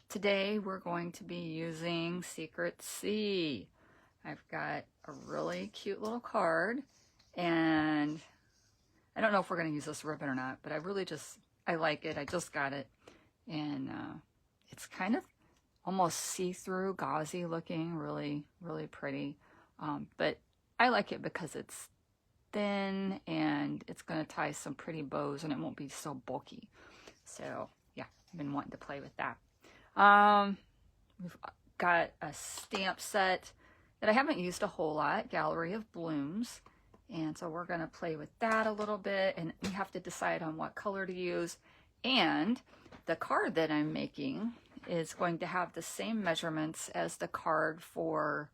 Today we're going to be using Secret C. I've got a really cute little card, and I don't know if we're going to use this ribbon or not, but I like it. I just got it, and it's kind of almost see-through, gauzy looking, really, really pretty. But I like it because it's thin and it's going to tie some pretty bows and it won't be so bulky. So yeah, I've been wanting to play with that. We've got a stamp set that I haven't used a whole lot, Gallery of Blooms. And so we're going to play with that a little bit, and we have to decide on what color to use. And the card that I'm making is going to have the same measurements as the card for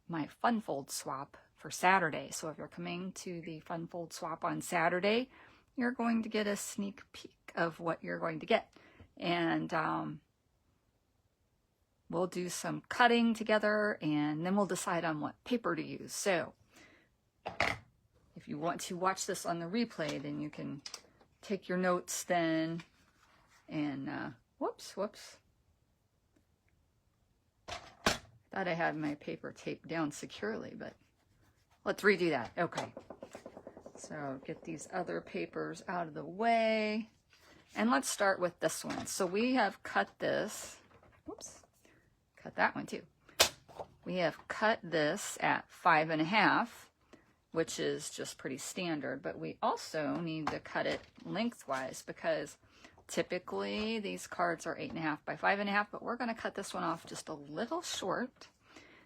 my Fun Fold swap for Saturday. So if you're coming to the Fun Fold swap on Saturday, you're going to get a sneak peek of what you're going to get. And we'll do some cutting together, and then we'll decide on what paper to use. So if you want to watch this on the replay, then you can take your notes then. And whoops. Thought I had my paper taped down securely, but let's redo that. Okay. So get these other papers out of the way. And let's start with this one. So we have cut this. Whoops. Cut that one too. We have cut this at 5.5, which is just pretty standard, but we also need to cut it lengthwise because typically these cards are 8.5 by 5.5, but we're going to cut this one off just a little short.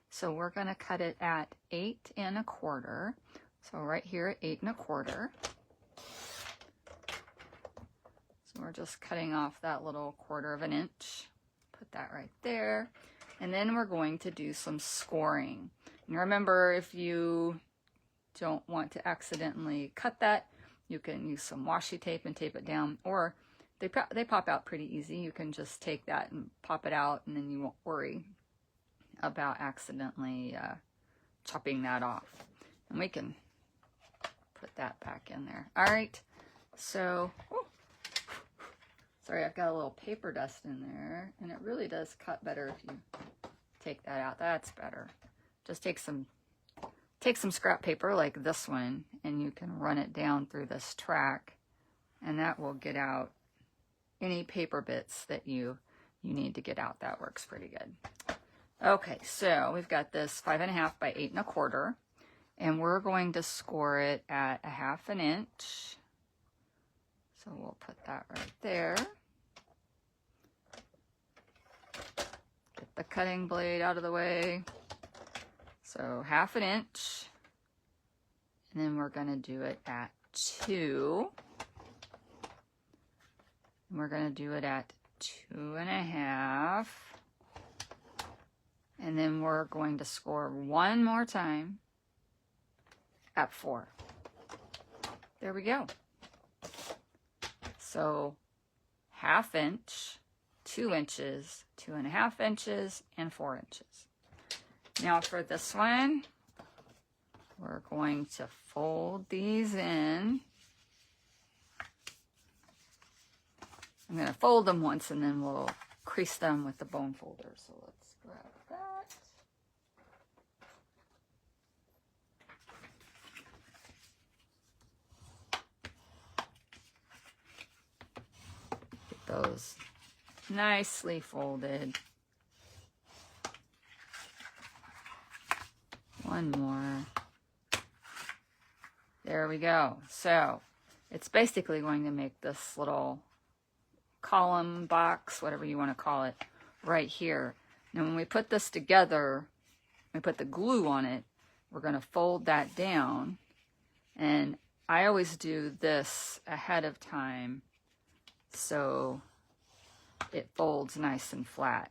So we're going to cut it at 8 1/4. So right here at 8 1/4. So we're just cutting off that little 1/4 of an inch. Put that right there. And then we're going to do some scoring. And remember, if you don't want to accidentally cut that, you can use some washi tape and tape it down, or they pop out pretty easy. You can just take that and pop it out, and then you won't worry about accidentally chopping that off. And we can put that back in there. All right, so sorry, I've got a little paper dust in there, and it really does cut better if you take that out. That's better. Just take some scrap paper like this one, and you can run it down through this track, and that will get out any paper bits that you need to get out. That works pretty good. Okay, so we've got this 5.5 by 8 1/4, and we're going to score it at 1/2 inch. So we'll put that right there. Get the cutting blade out of the way. So 1/2 inch. And then we're going to do it at 2. And we're going to do it at 2.5. And then we're going to score one more time at 4. There we go. So 1/2 inch, 2 inches, 2.5 inches, and 4 inches. Now for this one, we're going to fold these in. I'm going to fold them once, and then we'll crease them with the bone folder. So let's grab that. Get those nicely folded. One more. There we go. So it's basically going to make this little column, box, whatever you want to call it, right here. Now when we put this together, we put the glue on it, we're going to fold that down. And I always do this ahead of time so it folds nice and flat.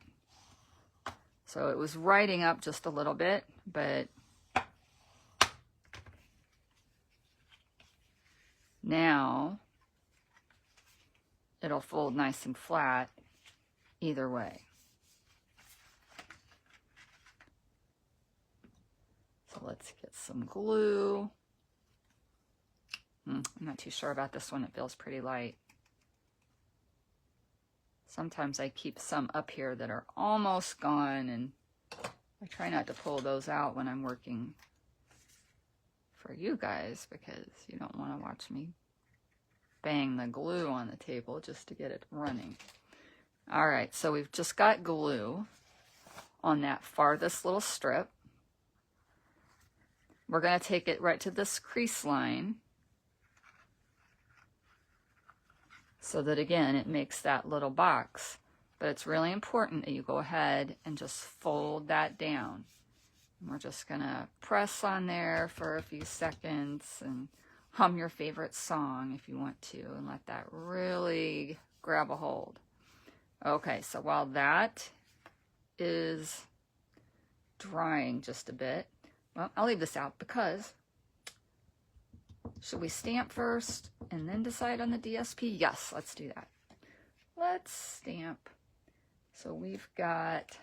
So it was riding up just a little bit, but now it'll fold nice and flat either way. So let's get some glue. I'm not too sure about this one. It feels pretty light. Sometimes I keep some up here that are almost gone, and I try not to pull those out when I'm working for you guys, because you don't want to watch me bang the glue on the table just to get it running. All right, so we've just got glue on that farthest little strip. We're going to take it right to this crease line so that, again, it makes that little box. But it's really important that you go ahead and just fold that down. And we're just going to press on there for a few seconds and hum your favorite song if you want to, and let that really grab a hold. Okay, so while that is drying just a bit, well, I'll leave this out because should we stamp first and then decide on the DSP? Yes, let's do that. Let's stamp. So we've got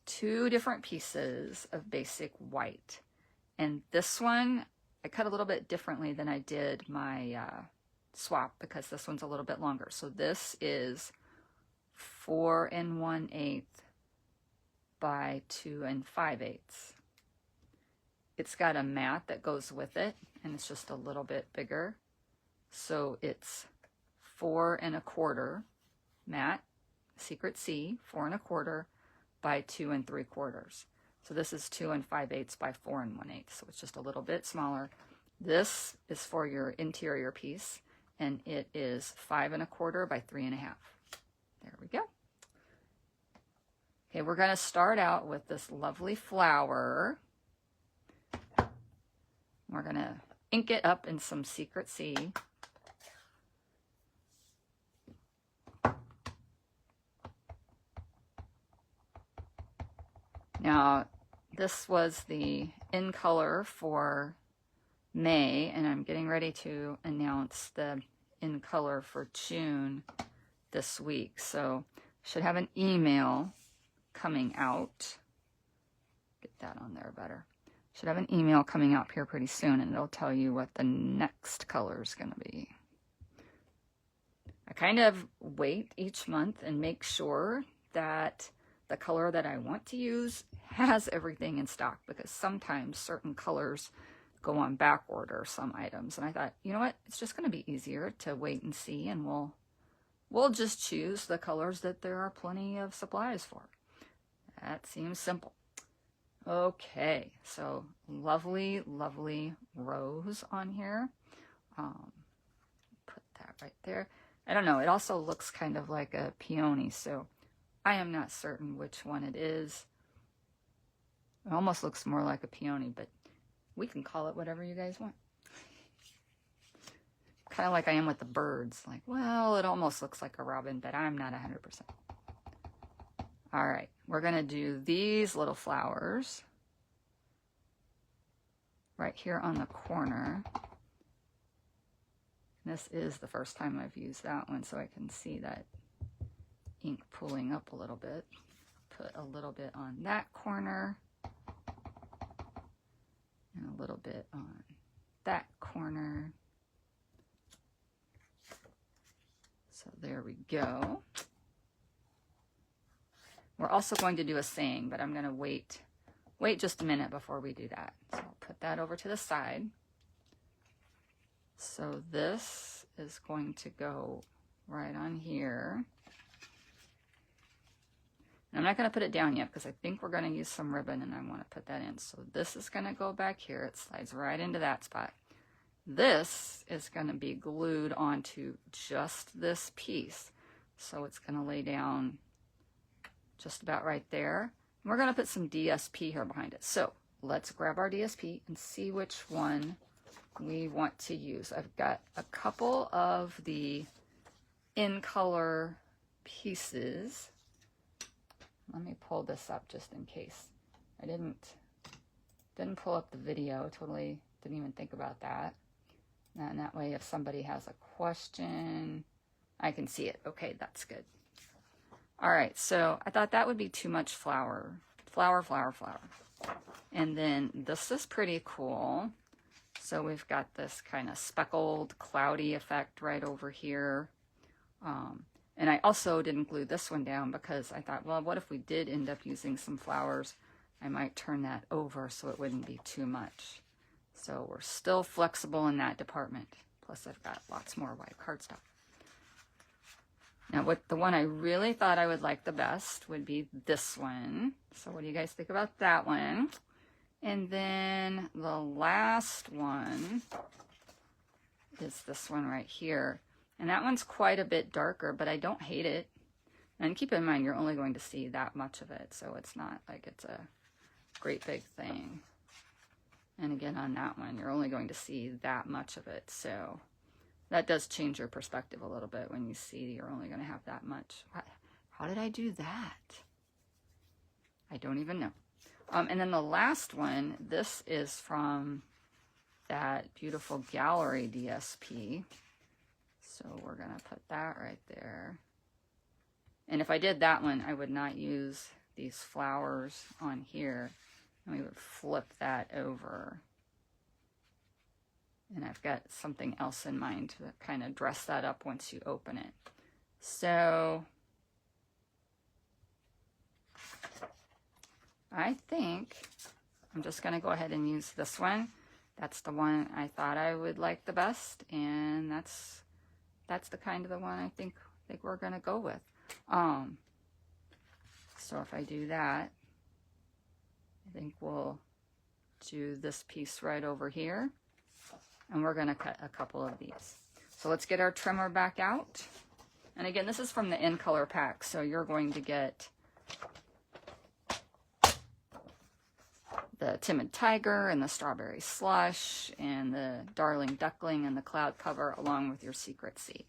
2 different pieces of basic white. And this one, I cut a little bit differently than I did my swap, because this one's a little bit longer. So this is 4 1/8 by 2 5/8. It's got a mat that goes with it, and it's just a little bit bigger. So it's 4 1/4 mat, Secret C, 4 1/4 by 2 3/4. So this is 2 5/8 by 4 1/8. So it's just a little bit smaller. This is for your interior piece, and it is 5 1/4 by 3 1/2. There we go. Okay, we're going to start out with this lovely flower. We're going to ink it up in some Secret C. Now, this was the in color for May, and I'm getting ready to announce the in color for June this week. So should have an email coming out. Get that on there better. Should have an email coming out here pretty soon, and it'll tell you what the next color is going to be. I kind of wait each month and make sure that the color that I want to use has everything in stock, because sometimes certain colors go on back order, some items. And I thought, you know what, it's just going to be easier to wait and see, and we'll just choose the colors that there are plenty of supplies for. That seems simple. Okay, so lovely, lovely rose on here. Put that right there. I don't know, it also looks kind of like a peony, so I am not certain which one it is. It almost looks more like a peony, but we can call it whatever you guys want. Kind of like I am with the birds. Like, well, it almost looks like a robin, but I'm not 100%. All right, we're going to do these little flowers right here on the corner. This is the first time I've used that one, so I can see that ink pulling up a little bit. Put a little bit on that corner and a little bit on that corner. So there we go. We're also going to do a saying, but I'm going to wait just a minute before we do that. So I'll put that over to the side. So this is going to go right on here. And I'm not going to put it down yet because I think we're going to use some ribbon, and I want to put that in. So this is going to go back here. It slides right into that spot. This is going to be glued onto just this piece. So it's going to lay down just about right there. And we're going to put some DSP here behind it. So let's grab our DSP and see which one we want to use. I've got a couple of the in color pieces. Let me pull this up just in case. I didn't pull up the video. Totally didn't even think about that. And that way, if somebody has a question, I can see it. Okay, that's good. All right, so I thought that would be too much flower. Flower. And then this is pretty cool. So we've got this kind of speckled, cloudy effect right over here. And I also didn't glue this one down because I thought, well, what if we did end up using some flowers? I might turn that over so it wouldn't be too much. So we're still flexible in that department. Plus I've got lots more white cardstock. Now the one I really thought I would like the best would be this one. So what do you guys think about that one? And then the last one is this one right here. And that one's quite a bit darker, but I don't hate it. And keep in mind, you're only going to see that much of it, so it's not like it's a great big thing. And again, on that one, you're only going to see that much of it, so that does change your perspective a little bit when you see you're only going to have that much. How did I do that? I don't even know. And then the last one, this is from that beautiful gallery DSP. So we're going to put that right there. And if I did that one, I would not use these flowers on here. And we would flip that over. And I've got something else in mind to kind of dress that up once you open it. So I think I'm just going to go ahead and use this one. That's the one I thought I would like the best. And that's the kind of the one I think we're going to go with. So if I do that, I think we'll do this piece right over here. And we're going to cut a couple of these. So let's get our trimmer back out. And again, this is from the In Color pack. So you're going to get the Timid Tiger and the Strawberry Slush and the Darling Duckling and the Cloud Cover along with your Secret Sea.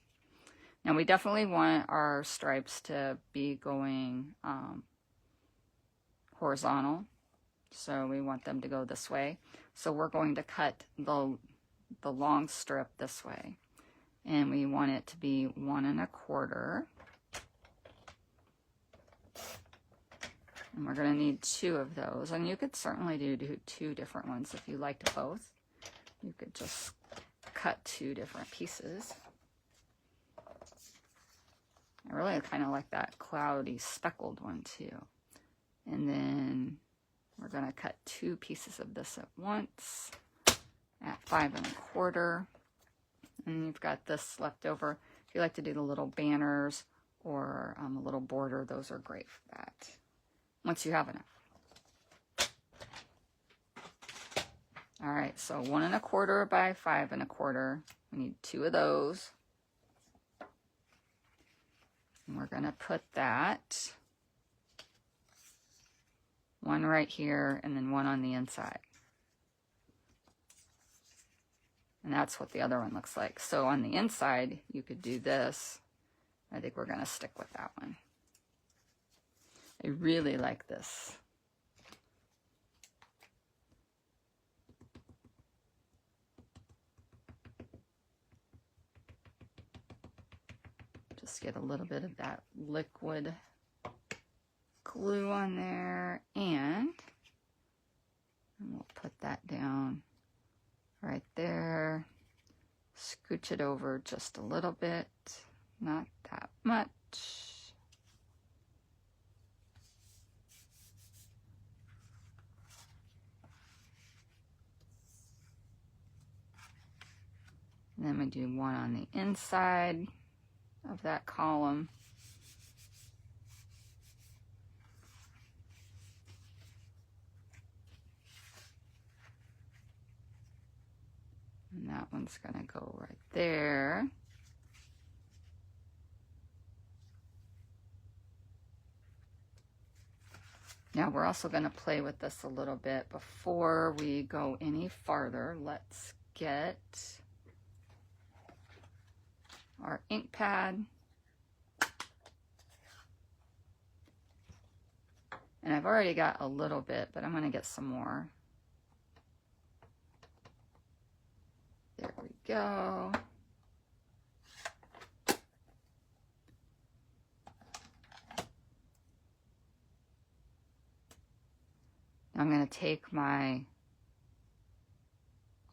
Now we definitely want our stripes to be going horizontal. So we want them to go this way. So we're going to cut the long strip this way. And we want it to be 1 1/4. And we're going to need 2 of those. And you could certainly do 2 different ones if you liked both. You could just cut 2 different pieces. I really kind of like that cloudy speckled one too. And then we're going to cut 2 pieces of this at once at 5 1/4. And you've got this left over. If you like to do the little banners or a little border, those are great for that. Once you have enough. All right, so 1 1/4 by 5 1/4. We need 2 of those. And we're going to put that one right here and then one on the inside. And that's what the other one looks like. So on the inside, you could do this. I think we're going to stick with that one. I really like this. Just get a little bit of that liquid glue on there, and we'll put that down right there. Scooch it over just a little bit, not that much. And then we do one on the inside of that column. And that one's going to go right there. Now we're also going to play with this a little bit before we go any farther. Let's get our ink pad. And I've already got a little bit, but I'm going to get some more. There we go. I'm going to take my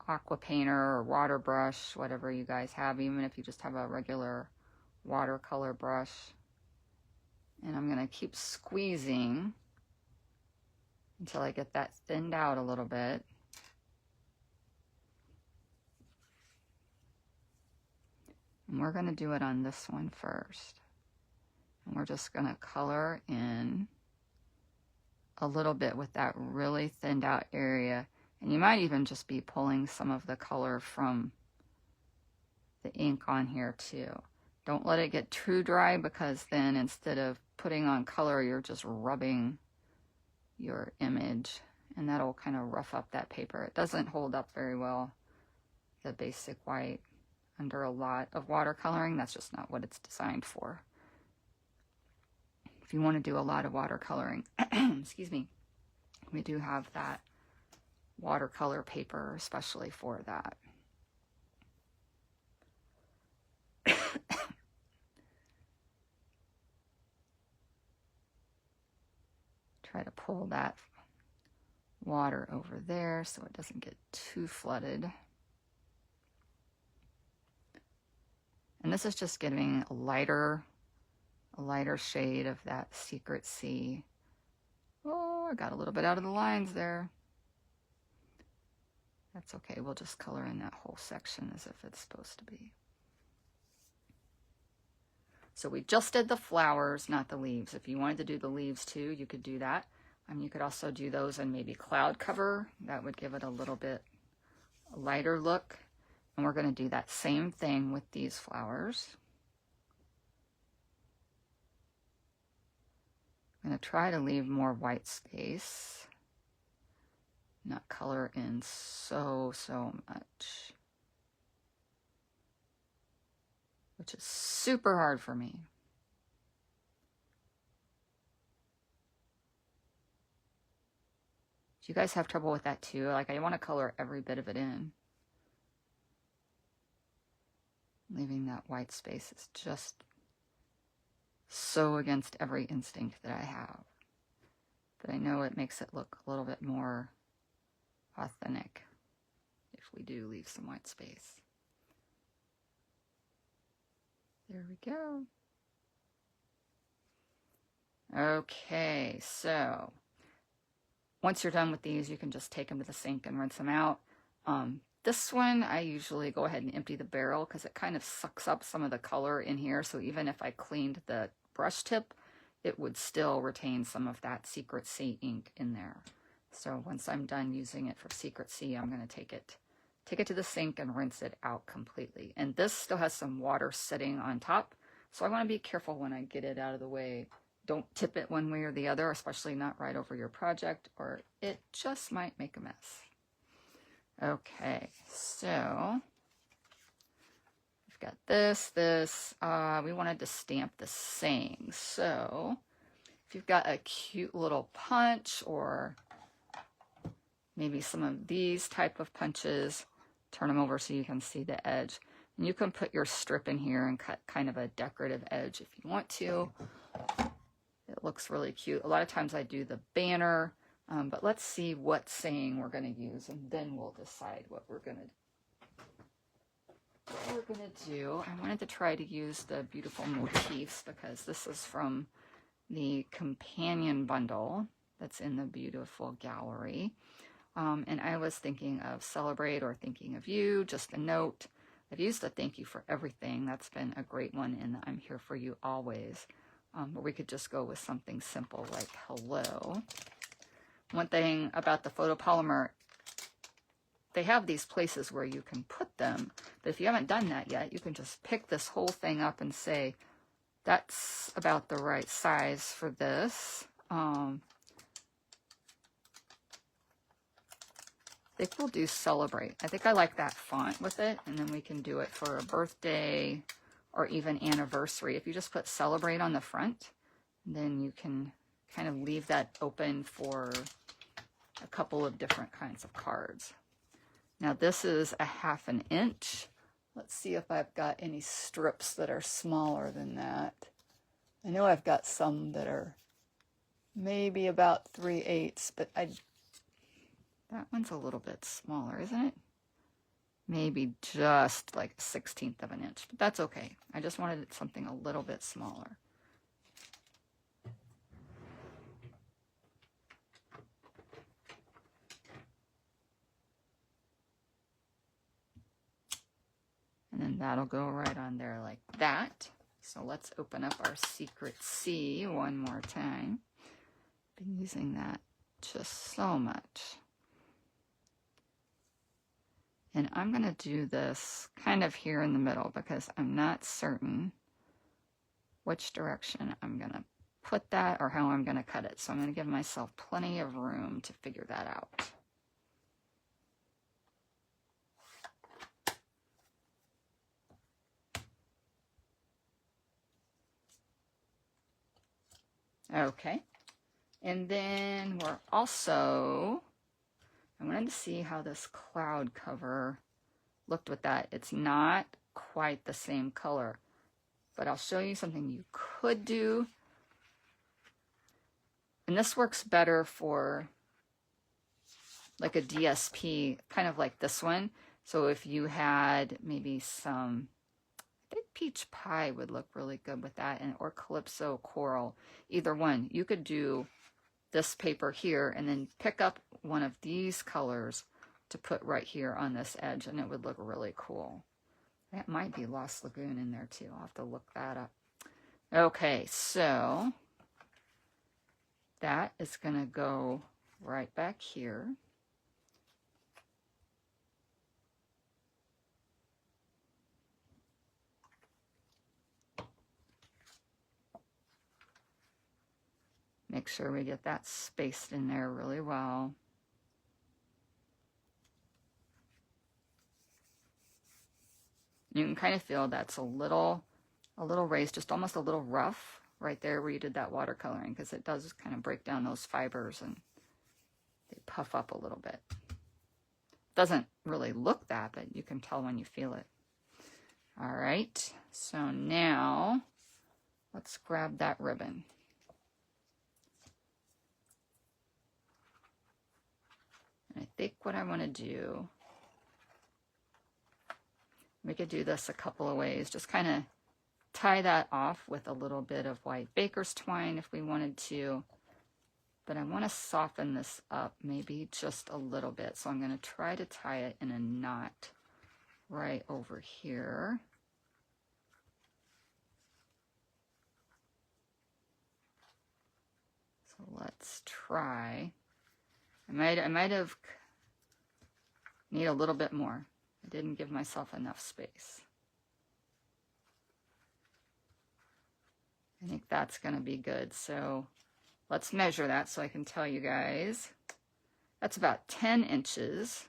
aqua painter or water brush, whatever you guys have, even if you just have a regular watercolor brush. And I'm going to keep squeezing until I get that thinned out a little bit. And we're going to do it on this one first. And we're just going to color in a little bit with that really thinned out area. And you might even just be pulling some of the color from the ink on here too. Don't let it get too dry, because then instead of putting on color, you're just rubbing your image, and that'll kind of rough up that paper. It doesn't hold up very well, the basic white, under a lot of watercoloring. That's just not what it's designed for. If you want to do a lot of watercoloring, excuse me, we do have that watercolor paper especially for that. Try to pull that water over there so it doesn't get too flooded. And this is just giving a lighter shade of that Secret Sea. Oh, I got a little bit out of the lines there. That's okay. We'll just color in that whole section as if it's supposed to be. So we just did the flowers, not the leaves. If you wanted to do the leaves too, you could do that. You could also do those in maybe cloud cover. That would give it a little bit lighter look. And we're going to do that same thing with these flowers. I'm going to try to leave more white space, not color in so much, which is super hard for me. Do you guys have trouble with that too? Like, I want to color every bit of it in. Leaving that white space is just so against every instinct that I have. But I know it makes it look a little bit more authentic if we do leave some white space. There we go. Okay, so once you're done with these, you can just take them to the sink and rinse them out. This one, I usually go ahead and empty the barrel because it kind of sucks up some of the color in here. So even if I cleaned the brush tip, it would still retain some of that Secret Sea ink in there. So once I'm done using it for Secret Sea, I'm going to take it to the sink and rinse it out completely. And this still has some water sitting on top, so I want to be careful when I get it out of the way. Don't tip it one way or the other, especially not right over your project, or it just might make a mess. Okay, so we've got this. We wanted to stamp the saying. So if you've got a cute little punch, or maybe some of these type of punches, turn them over so you can see the edge. And you can put your strip in here and cut kind of a decorative edge if you want to. It looks really cute. A lot of times I do the banner, but let's see what saying we're going to use, and then we'll decide what we're going to do. I wanted to try to use the beautiful motifs because this is from the companion bundle that's in the beautiful gallery. And I was thinking of celebrate or thinking of you, just a note. I've used the thank you for everything. That's been a great one, and I'm here for you always. But we could just go with something simple like hello. One thing about the photopolymer, they have these places where you can put them, but if you haven't done that yet, you can just pick this whole thing up and say, that's about the right size for this. I think we'll do celebrate. I think I like that font with it, and then we can do it for a birthday or even anniversary. If you just put celebrate on the front, then you can kind of leave that open for a couple of different kinds of cards. Now this is a 1/2 inch. Let's see if I've got any strips that are smaller than that. I know I've got some that are maybe about 3/8, but that one's a little bit smaller, isn't it? maybe just like 1/16 of an inch, but that's okay. I just wanted it something a little bit smaller. And then that'll go right on there like that. So let's open up our Secret C one more time. Been using that just so much. And I'm going to do this kind of here in the middle because I'm not certain which direction I'm going to put that or how I'm going to cut it. So I'm going to give myself plenty of room to figure that out. Okay, and then we're also, I wanted to see how this cloud cover looked with that. It's not quite the same color, but I'll show you something you could do. And this works better for like a DSP, kind of like this one. So if you had maybe some, I think peach pie would look really good with that, and or Calypso coral, either one. You could do this paper here and then pick up one of these colors to put right here on this edge, and it would look really cool. That might be Lost Lagoon in there too. I'll have to look that up. Okay, so that is going to go right back here. Make sure we get that spaced in there really well. You can kind of feel that's a little raised, just almost a little rough right there where you did that watercoloring, because it does kind of break down those fibers and they puff up a little bit. Doesn't really look that, but you can tell when you feel it. All right, so now let's grab that ribbon. And I think what I want to do, we could do this a couple of ways. Just kind of tie that off with a little bit of white baker's twine if we wanted to. But I want to soften this up maybe just a little bit. So I'm going to try to tie it in a knot right over here. So let's try. I might have need a little bit more. I didn't give myself enough space. I think that's going to be good. So let's measure that so I can tell you guys. That's about 10 inches.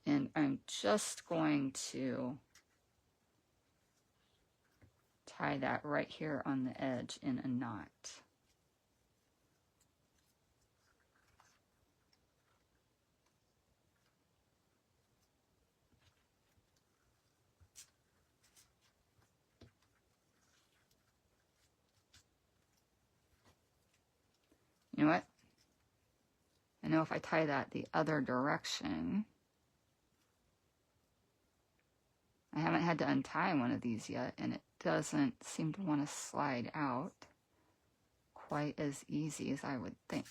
And I'm just going to tie that right here on the edge in a knot. You know what? I know if I tie that the other direction, I haven't had to untie one of these yet, and it doesn't seem to want to slide out quite as easy as I would think.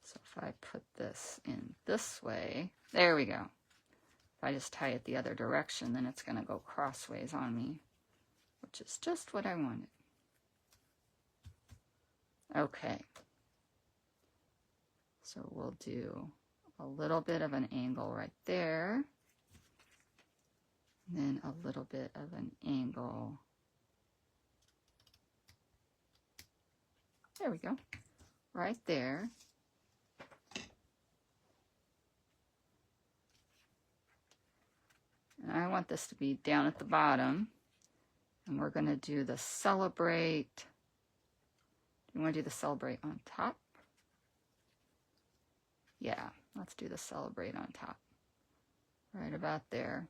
So if I put this in this way, there we go. If I just tie it the other direction, then it's going to go crossways on me, which is just what I wanted. Okay. So we'll do a little bit of an angle right there, and then a little bit of an angle. There we go. Right there. And I want this to be down at the bottom. And we're going to do the celebrate. Do you want to do the celebrate on top? Yeah, let's do the celebrate on top. Right about there.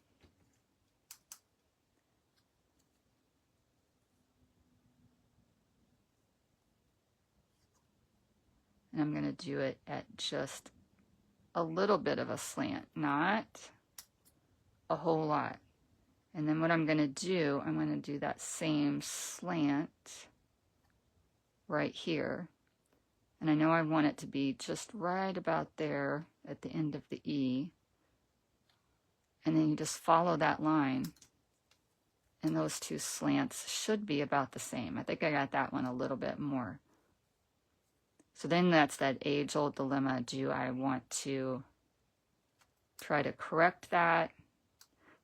And I'm going to do it at just a little bit of a slant, not a whole lot. And then what I'm going to do, I'm going to do that same slant right here. And I know I want it to be just right about there at the end of the E. And then you just follow that line. And those two slants should be about the same. I think I got that one a little bit more. So then that's that age-old dilemma. Do I want to try to correct that?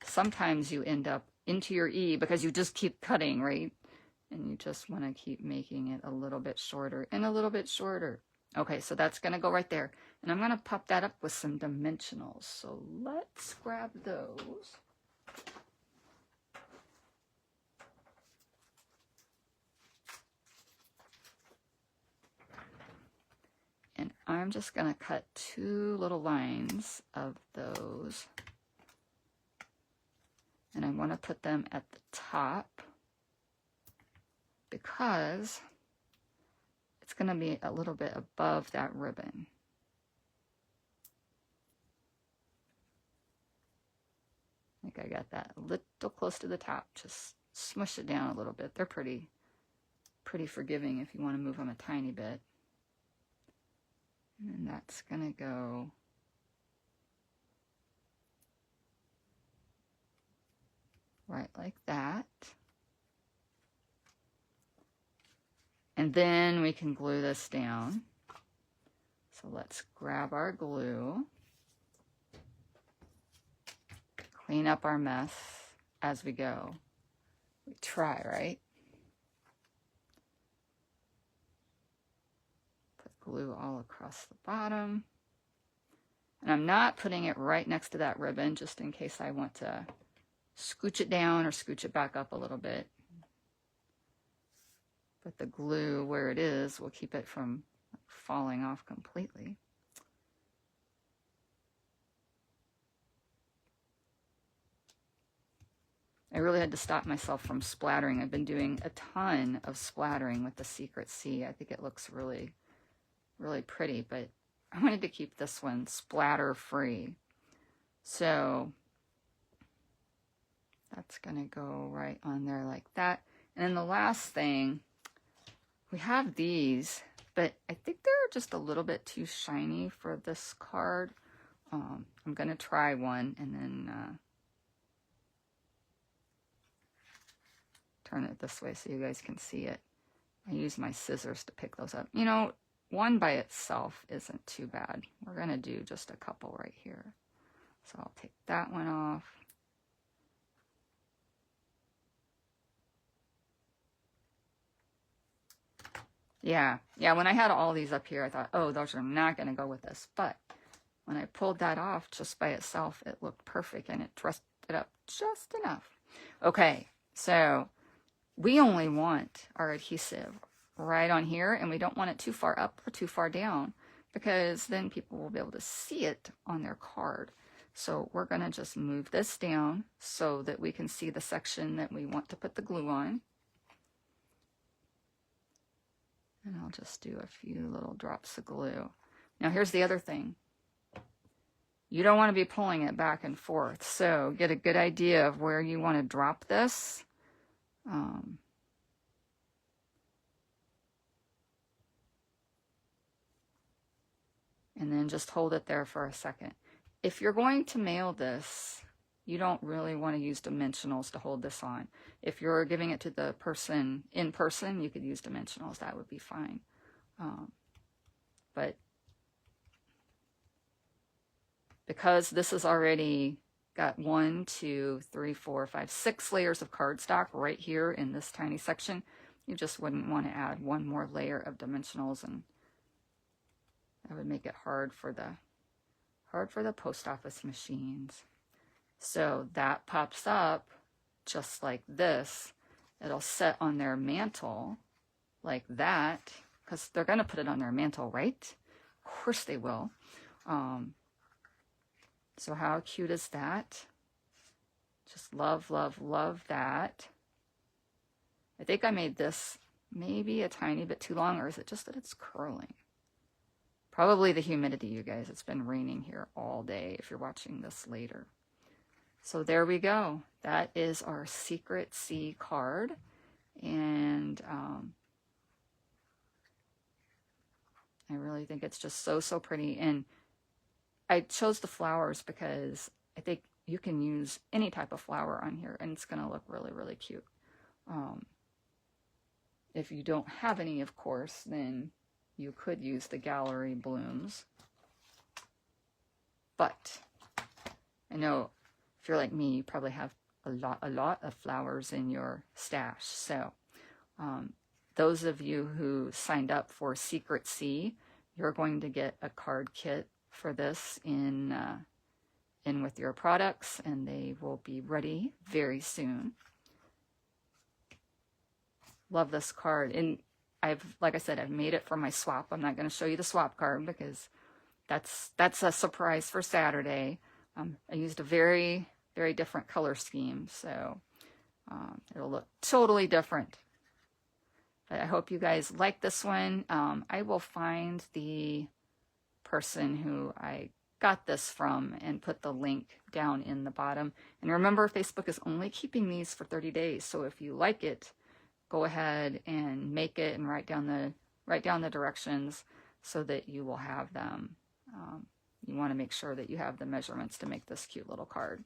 Sometimes you end up into your E because you just keep cutting, right? And you just want to keep making it a little bit shorter and a little bit shorter. Okay, so that's going to go right there. And I'm going to pop that up with some dimensionals. So let's grab those. And I'm just going to cut 2 little lines of those. And I want to put them at the top because it's going to be a little bit above that ribbon. I think I got that a little close to the top. Just smush it down a little bit. They're pretty forgiving if you want to move them a tiny bit. And then that's going to go right like that. And then we can glue this down. So let's grab our glue. Clean up our mess as we go. We try, right? Put glue all across the bottom. And I'm not putting it right next to that ribbon just in case I want to scooch it down or scooch it back up a little bit. But the glue where it is will keep it from falling off completely. I really had to stop myself from splattering. I've been doing a ton of splattering with the Secret C. I think it looks really, really pretty, but I wanted to keep this one splatter free. So that's going to go right on there like that. And then the last thing, we have these, but I think they're just a little bit too shiny for this card. I'm going to try one and then turn it this way so you guys can see it. I use my scissors to pick those up. You know, one by itself isn't too bad. We're going to do just a couple right here. So I'll take that one off. Yeah, when I had all these up here, I thought, oh, those are not going to go with this. But when I pulled that off just by itself, it looked perfect and it dressed it up just enough. Okay, so we only want our adhesive right on here, and we don't want it too far up or too far down because then people will be able to see it on their card. So we're going to just move this down so that we can see the section that we want to put the glue on. And I'll just do a few little drops of glue. Now here's the other thing. You don't want to be pulling it back and forth. So get a good idea of where you want to drop this. And then just hold it there for a second. If you're going to mail this, you don't really want to use dimensionals to hold this on. If you're giving it to the person in person, you could use dimensionals. That would be fine. But because this has already got 1, 2, 3, 4, 5, 6 layers of cardstock right here in this tiny section, you just wouldn't want to add one more layer of dimensionals, and that would make it hard for the post office machines. So that pops up just like this. It'll set on their mantle like that, because they're going to put it on their mantle, right? Of course they will. So how cute is that? Just love, love, love that. I think I made this maybe a tiny bit too long, or is it just that it's curling? Probably the humidity, you guys. It's been raining here all day if you're watching this later. So there we go. That is our Secret C card. And I really think it's just so, so pretty. And I chose the flowers because I think you can use any type of flower on here and it's going to look really, really cute. If you don't have any, of course, then you could use the gallery blooms. But I know if you're like me, you probably have a lot of flowers in your stash. So those of you who signed up for Secret C, you're going to get a card kit for this in with your products, and they will be ready very soon. Love this card. And like I said, I've made it for my swap. I'm not going to show you the swap card because that's a surprise for Saturday. I used a very, very different color scheme, so it'll look totally different. But I hope you guys like this one. I will find the person who I got this from and put the link down in the bottom. And remember, Facebook is only keeping these for 30 days. So if you like it, go ahead and make it and write down the directions so that you will have them. You want to make sure that you have the measurements to make this cute little card.